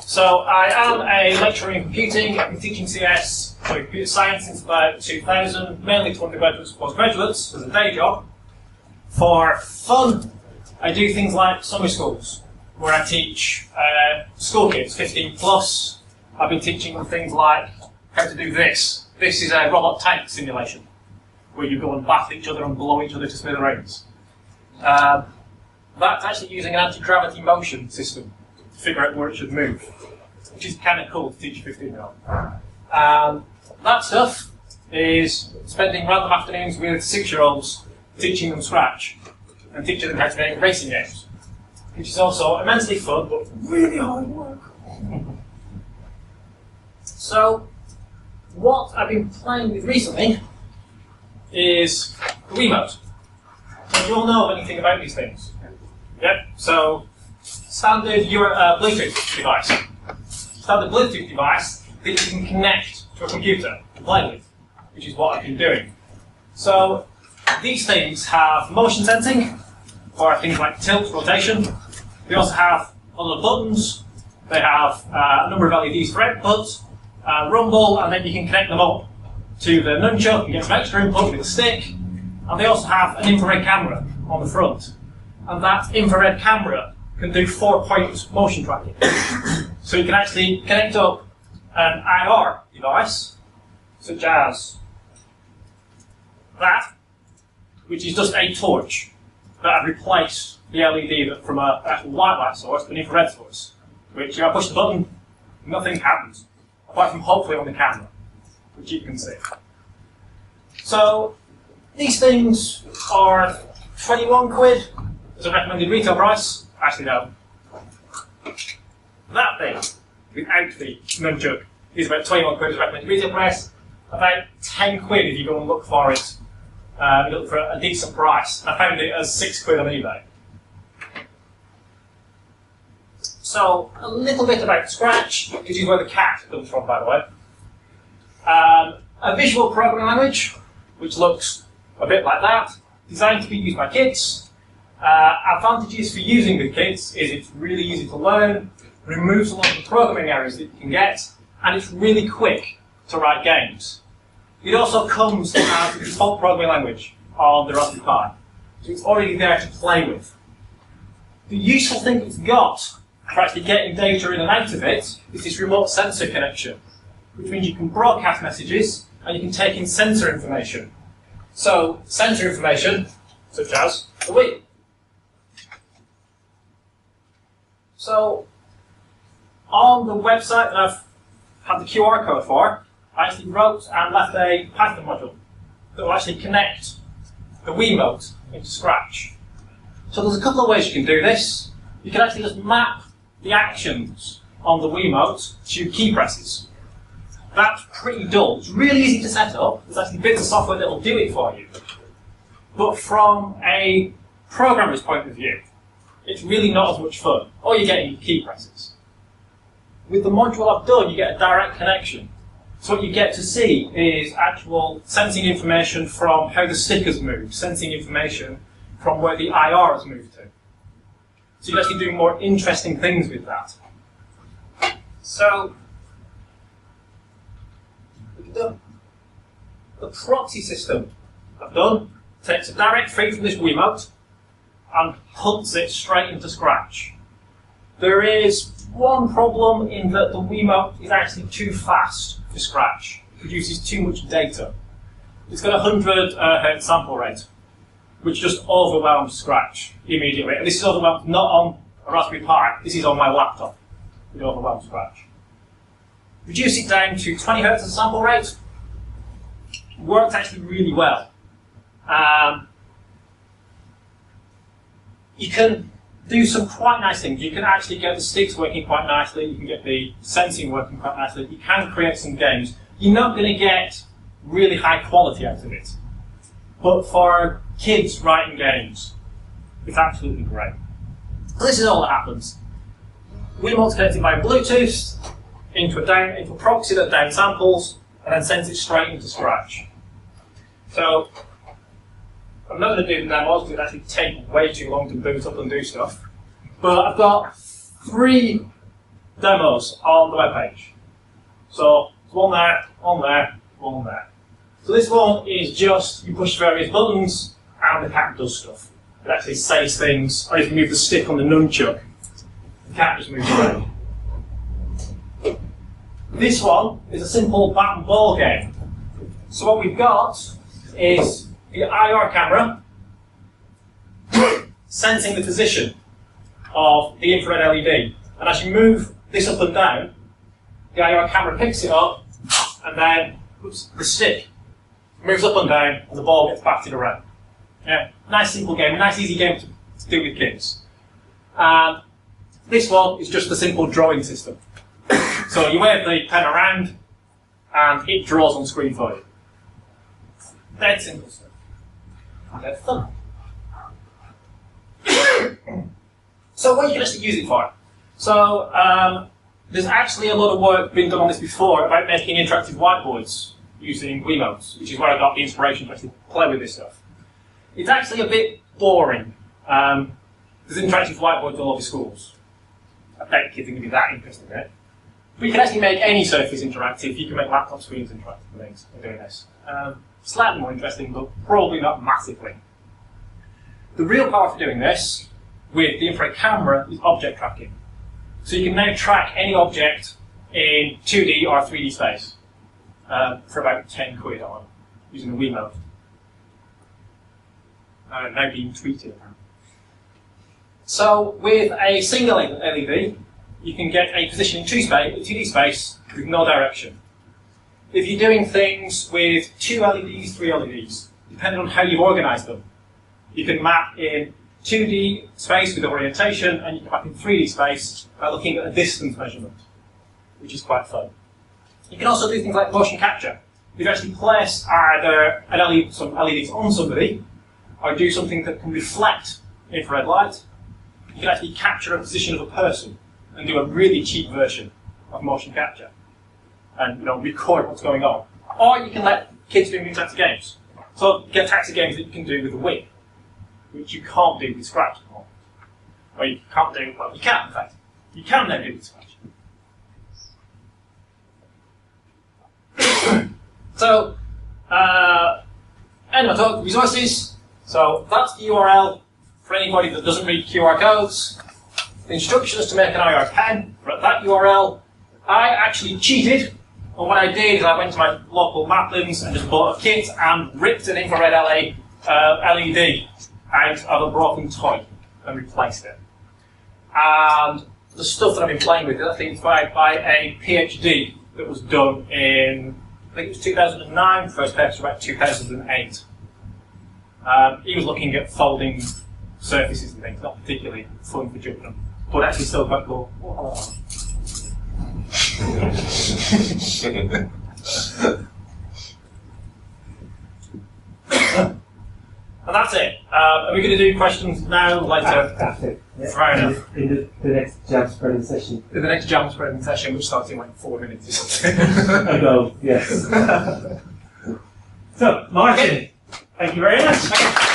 So I am a lecturer in computing. I've been teaching CS, so computer science, since about 2000, mainly to undergraduates and postgraduates as a day job. For fun, I do things like summer schools, where I teach school kids, 15 plus. I've been teaching them things like how to do this. This is a robot tank simulation, where you go and bath each other and blow each other to smithereens. That's actually using an anti-gravity motion system to figure out where it should move, which is kind of cool to teach a 15-year-old. That stuff is spending random afternoons with 6-year-olds teaching them Scratch and teaching them how to make racing games, which is also immensely fun but really hard work. So, what I've been playing with recently is the WiiMote. Do you all know anything about these things? Yep, so standard Bluetooth device. Standard Bluetooth device that you can connect to a computer and play with, which is what I've been doing. So these things have motion sensing for things like tilt, rotation. They also have other buttons. They have a number of LEDs for output, rumble, and then you can connect them up to the nunchuck and get some extra input with a stick. And they also have an infrared camera on the front. And that infrared camera can do 4-point motion tracking. So you can actually connect up an IR device, such as that, which is just a torch that I've replaced the LED from an actual white light source, an infrared source, which if I push the button, nothing happens, apart from hopefully on the camera, which you can see. So these things are 21 quid as a recommended retail price. Actually, no. That thing, without the nunchuck, is about 21 quid as a recommended retail price. About 10 quid if you go and look for it, look for a decent price. I found it as 6 quid on eBay. So, a little bit about Scratch, which is where the cat comes from, by the way. A visual programming language, which looks a bit like that, designed to be used by kids. Advantages for using with kids is it's really easy to learn, removes a lot of the programming errors that you can get, and it's really quick to write games. It also comes as the default programming language on the Raspberry Pi, so it's already there to play with. The useful thing it's got for actually getting data in and out of it is this remote sensor connection, which means you can broadcast messages and you can take in sensor information. So, sensor information, such as the Wii. So, on the website that I've had the QR code for, I actually wrote and left a Python module that will actually connect the WiiMote into Scratch. So there's a couple of ways you can do this. You can actually just map the actions on the WiiMote to key presses. That's pretty dull. It's really easy to set up. There's actually bits of software that will do it for you. But from a programmer's point of view, it's really not as much fun. All you get are key presses. With the module I've done, you get a direct connection. So what you get to see is actual sensing information from how the stickers move, sensing information from where the IR has moved to. So you can actually do more interesting things with that. So, the proxy system I've done takes a direct feed from this WiiMote and hunts it straight into Scratch. There is one problem in that the WiiMote is actually too fast for Scratch. It produces too much data. It's got a 100 Hz sample rate, which just overwhelms Scratch immediately. And this is overwhelmed not on a Raspberry Pi, this is on my laptop. It overwhelms Scratch. Reduce it down to 20 Hz as a sample rate. Works actually really well. You can do some quite nice things. You can actually get the sticks working quite nicely. You can get the sensing working quite nicely. You can create some games. You're not going to get really high quality out of it. But for kids writing games, it's absolutely great. So this is all that happens. WiiMote's connected by Bluetooth into a proxy that downsamples and then sends it straight into Scratch. So I'm not going to do the demos because it actually takes way too long to boot up and do stuff. But I've got 3 demos on the webpage. So one there, one there, one there. So this one is just you push various buttons and the cat does stuff. It actually says things, or if you move the stick on the nunchuck, the cat just moves around. This one is a simple bat and ball game. So what we've got is the IR camera sensing the position of the infrared LED. And as you move this up and down, the IR camera picks it up, and then the stick moves up and down, and the ball gets batted around. Yeah, nice simple game, nice easy game to do with kids. And this one is just a simple drawing system. So you wave the pen around, and it draws on screen for you. Dead simple stuff. Dead fun. So what you can actually use it for? So there's actually a lot of work being done on this before about making interactive whiteboards using WiiMote, which is where I got the inspiration to actually play with this stuff. It's actually a bit boring. There's interactive whiteboards all over schools. I bet kids are going to be that interested in it. But you can actually make any surface interactive. You can make laptop screens interactive and things by doing this. Slightly more interesting, but probably not massively. The real power for doing this with the infrared camera is object tracking. So you can now track any object in 2D or 3D space for about 10 quid on using the WiiMote. Now being tweeted. So with a single LED, you can get a position in 2D space with no direction. If you're doing things with 2 LEDs, 3 LEDs, depending on how you organise them, you can map in 2D space with orientation, and you can map in 3D space by looking at a distance measurement, which is quite fun. You can also do things like motion capture. You actually place either some LEDs on somebody, or do something that can reflect infrared light. You can actually capture a position of a person and do a really cheap version of motion capture, and record what's going on. Or you can let kids do new types of games. So get types of games that you can do with the Wii, which you can't do with Scratch at the moment. Or you can't do, well, you can in fact. You can now do with Scratch. So, end of my talk, resources. So that's the URL for anybody that doesn't read QR codes. The instructions to make an IR pen are at that URL. I actually cheated, and what I did is I went to my local Maplins and just bought a kit and ripped an infrared LED out of a broken toy and replaced it. And the stuff that I've been playing with is actually inspired by a PhD that was done in, I think it was 2009, first paper was about 2008. He was looking at folding surfaces and things, not particularly fun for children, but actually still quite cool. Oh, and that's it. Are we going to do questions now, later? That's it. Yeah. Fair enough. In the next jam spreading session. In the next jam spreading session, which starts in like 4 minutes or something. Ago, yes. So, Martin, thank you very much.